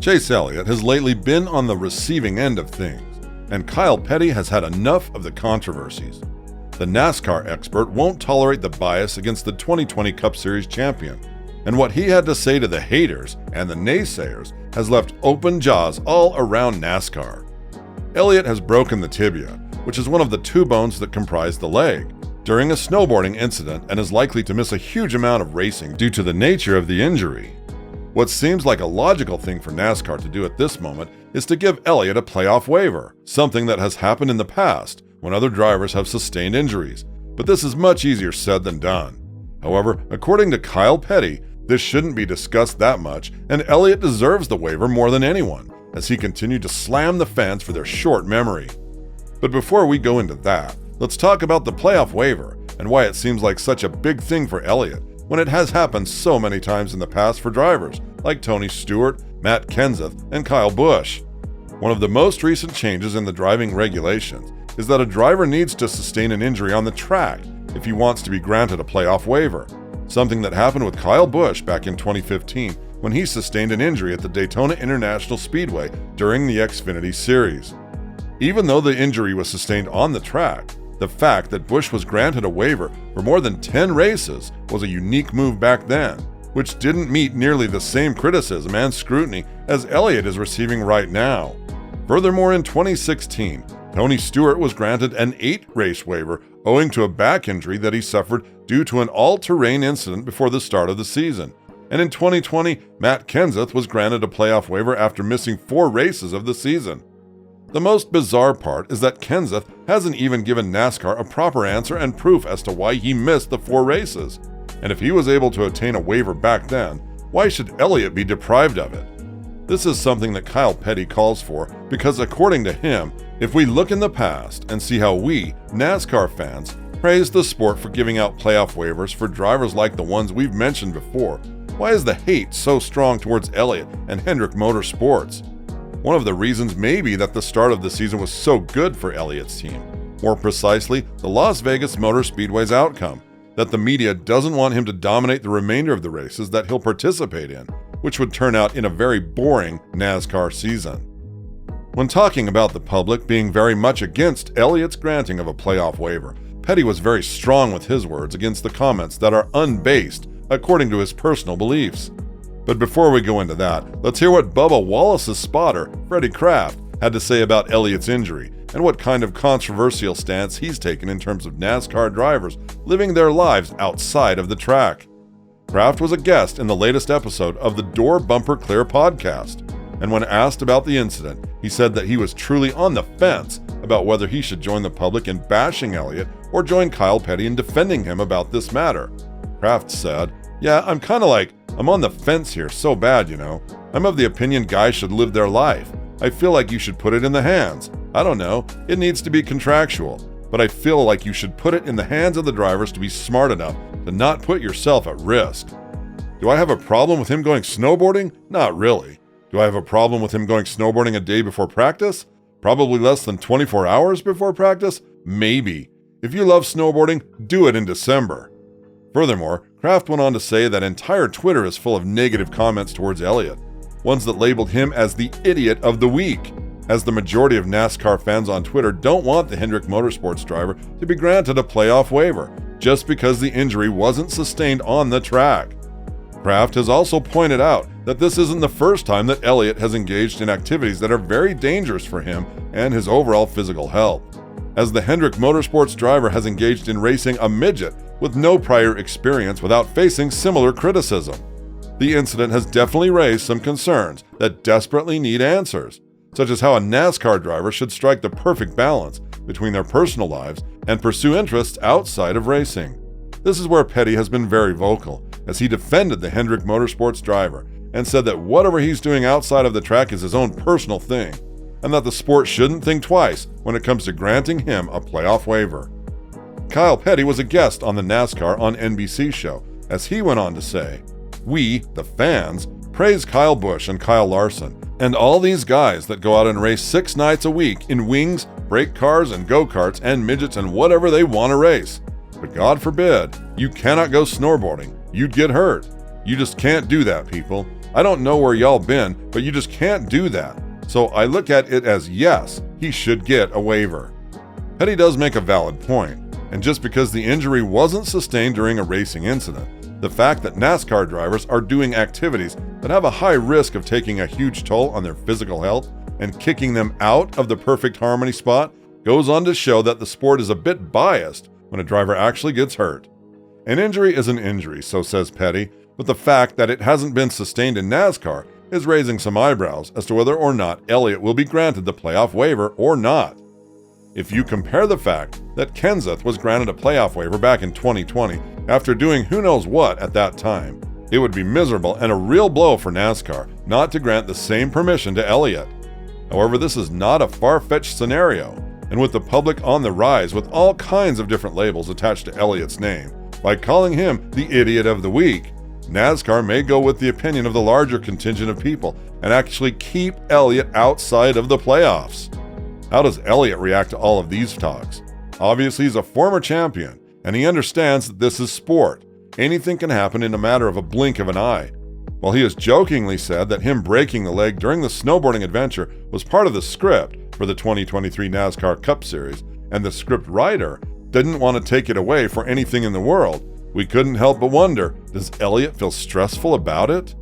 Chase Elliott has lately been on the receiving end of things, and Kyle Petty has had enough of the controversies. The NASCAR expert won't tolerate the bias against the 2020 Cup Series champion, and what he had to say to the haters and the naysayers has left open jaws all around NASCAR. Elliott has broken the tibia, which is one of the two bones that comprise the leg, during a snowboarding incident and is likely to miss a huge amount of racing due to the nature of the injury. What seems like a logical thing for NASCAR to do at this moment is to give Elliott a playoff waiver, something that has happened in the past when other drivers have sustained injuries, but this is much easier said than done. However, according to Kyle Petty, this shouldn't be discussed that much, and Elliott deserves the waiver more than anyone, as he continued to slam the fans for their short memory. But before we go into that, let's talk about the playoff waiver and why it seems like such a big thing for Elliott when it has happened so many times in the past for drivers like Tony Stewart, Matt Kenseth, and Kyle Busch. One of the most recent changes in the driving regulations is that a driver needs to sustain an injury on the track if he wants to be granted a playoff waiver, something that happened with Kyle Busch back in 2015 when he sustained an injury at the Daytona International Speedway during the Xfinity Series. Even though the injury was sustained on the track, the fact that Busch was granted a waiver for more than 10 races was a unique move back then, which didn't meet nearly the same criticism and scrutiny as Elliott is receiving right now. Furthermore, in 2016, Tony Stewart was granted an 8-race waiver owing to a back injury that he suffered due to an all-terrain incident before the start of the season. And in 2020, Matt Kenseth was granted a playoff waiver after missing 4 races of the season. The most bizarre part is that Kenseth hasn't even given NASCAR a proper answer and proof as to why he missed the 4 races. And if he was able to obtain a waiver back then, why should Elliott be deprived of it? This is something that Kyle Petty calls for because, according to him, if we look in the past and see how we, NASCAR fans, praise the sport for giving out playoff waivers for drivers like the ones we've mentioned before, why is the hate so strong towards Elliott and Hendrick Motorsports? One of the reasons may be that the start of the season was so good for Elliott's team, more precisely, the Las Vegas Motor Speedway's outcome, that the media doesn't want him to dominate the remainder of the races that he'll participate in, which would turn out in a very boring NASCAR season. When talking about the public being very much against Elliott's granting of a playoff waiver, Petty was very strong with his words against the comments that are unbased according to his personal beliefs. But before we go into that, let's hear what Bubba Wallace's spotter, Freddie Kraft, had to say about Elliott's injury and what kind of controversial stance he's taken in terms of NASCAR drivers living their lives outside of the track. Kraft was a guest in the latest episode of the Door Bumper Clear podcast, and when asked about the incident, he said that he was truly on the fence about whether he should join the public in bashing Elliott or join Kyle Petty in defending him about this matter. Kraft said, "Yeah, I'm on the fence here so bad, you know. I'm of the opinion guys should live their life. I feel like you should put it in the hands. I don't know, it needs to be contractual. But I feel like you should put it in the hands of the drivers to be smart enough to not put yourself at risk." Do I have a problem with him going snowboarding? Not really. Do I have a problem with him going snowboarding a day before practice? Probably less than 24 hours before practice? Maybe. If you love snowboarding, do it in December. Furthermore, Kraft went on to say that entire Twitter is full of negative comments towards Elliott, ones that labeled him as the idiot of the week, as the majority of NASCAR fans on Twitter don't want the Hendrick Motorsports driver to be granted a playoff waiver just because the injury wasn't sustained on the track. Kraft has also pointed out that this isn't the first time that Elliott has engaged in activities that are very dangerous for him and his overall physical health, as the Hendrick Motorsports driver has engaged in racing a midget with no prior experience without facing similar criticism. The incident has definitely raised some concerns that desperately need answers, such as how a NASCAR driver should strike the perfect balance between their personal lives and pursue interests outside of racing. This is where Petty has been very vocal, as he defended the Hendrick Motorsports driver and said that whatever he's doing outside of the track is his own personal thing, and that the sport shouldn't think twice when it comes to granting him a playoff waiver. Kyle Petty was a guest on the NASCAR on NBC show, as he went on to say, "We, the fans, praise Kyle Busch and Kyle Larson, and all these guys that go out and race 6 nights a week in wings, brake cars, and go-karts, and midgets, and whatever they want to race. But God forbid, you cannot go snowboarding. You'd get hurt. You just can't do that, people. I don't know where y'all been, but you just can't do that. So I look at it as yes, he should get a waiver. Petty does make a valid point, and just because the injury wasn't sustained during a racing incident, the fact that NASCAR drivers are doing activities that have a high risk of taking a huge toll on their physical health and kicking them out of the perfect harmony spot goes on to show that the sport is a bit biased when a driver actually gets hurt. An injury is an injury, so says Petty, but the fact that it hasn't been sustained in NASCAR is raising some eyebrows as to whether or not Elliott will be granted the playoff waiver or not. If you compare the fact that Kenseth was granted a playoff waiver back in 2020 after doing who knows what at that time, it would be miserable and a real blow for NASCAR not to grant the same permission to Elliott. However, this is not a far-fetched scenario, and with the public on the rise with all kinds of different labels attached to Elliott's name, by calling him the Idiot of the Week, NASCAR may go with the opinion of the larger contingent of people and actually keep Elliott outside of the playoffs. How does Elliott react to all of these talks? Obviously, he's a former champion, and he understands that this is sport. Anything can happen in a matter of a blink of an eye. While he has jokingly said that him breaking the leg during the snowboarding adventure was part of the script for the 2023 NASCAR Cup Series, and the script writer didn't want to take it away for anything in the world, we couldn't help but wonder, does Elliott feel stressful about it?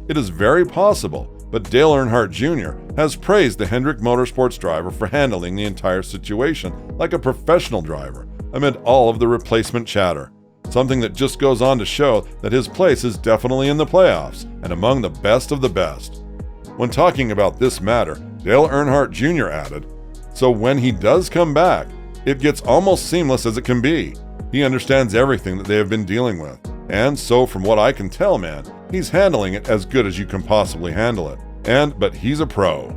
It is very possible, but Dale Earnhardt Jr. has praised the Hendrick Motorsports driver for handling the entire situation like a professional driver amid all of the replacement chatter, something that just goes on to show that his place is definitely in the playoffs and among the best of the best. When talking about this matter, Dale Earnhardt Jr. added, "So when he does come back, it gets almost seamless as it can be. He understands everything that they have been dealing with, and so from what I can tell, man, he's handling it as good as you can possibly handle it. But he's a pro."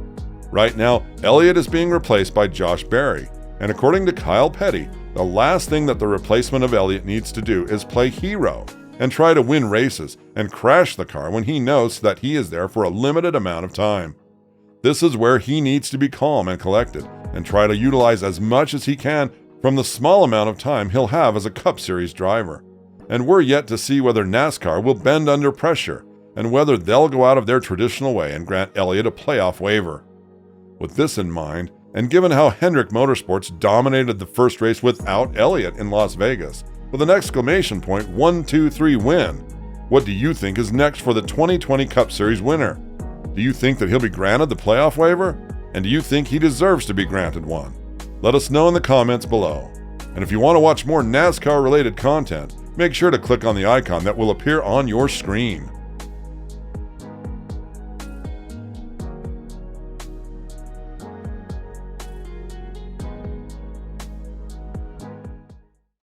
Right now, Elliott is being replaced by Josh Berry, and according to Kyle Petty, the last thing that the replacement of Elliott needs to do is play hero and try to win races and crash the car when he knows that he is there for a limited amount of time. This is where he needs to be calm and collected and try to utilize as much as he can from the small amount of time he'll have as a Cup Series driver. And we're yet to see whether NASCAR will bend under pressure and whether they'll go out of their traditional way and grant Elliott a playoff waiver. With this in mind, and given how Hendrick Motorsports dominated the first race without Elliott in Las Vegas, with an exclamation point 1, 2, 3 win, what do you think is next for the 2020 Cup Series winner? Do you think that he'll be granted the playoff waiver? And do you think he deserves to be granted one? Let us know in the comments below. And if you want to watch more NASCAR-related content, make sure to click on the icon that will appear on your screen.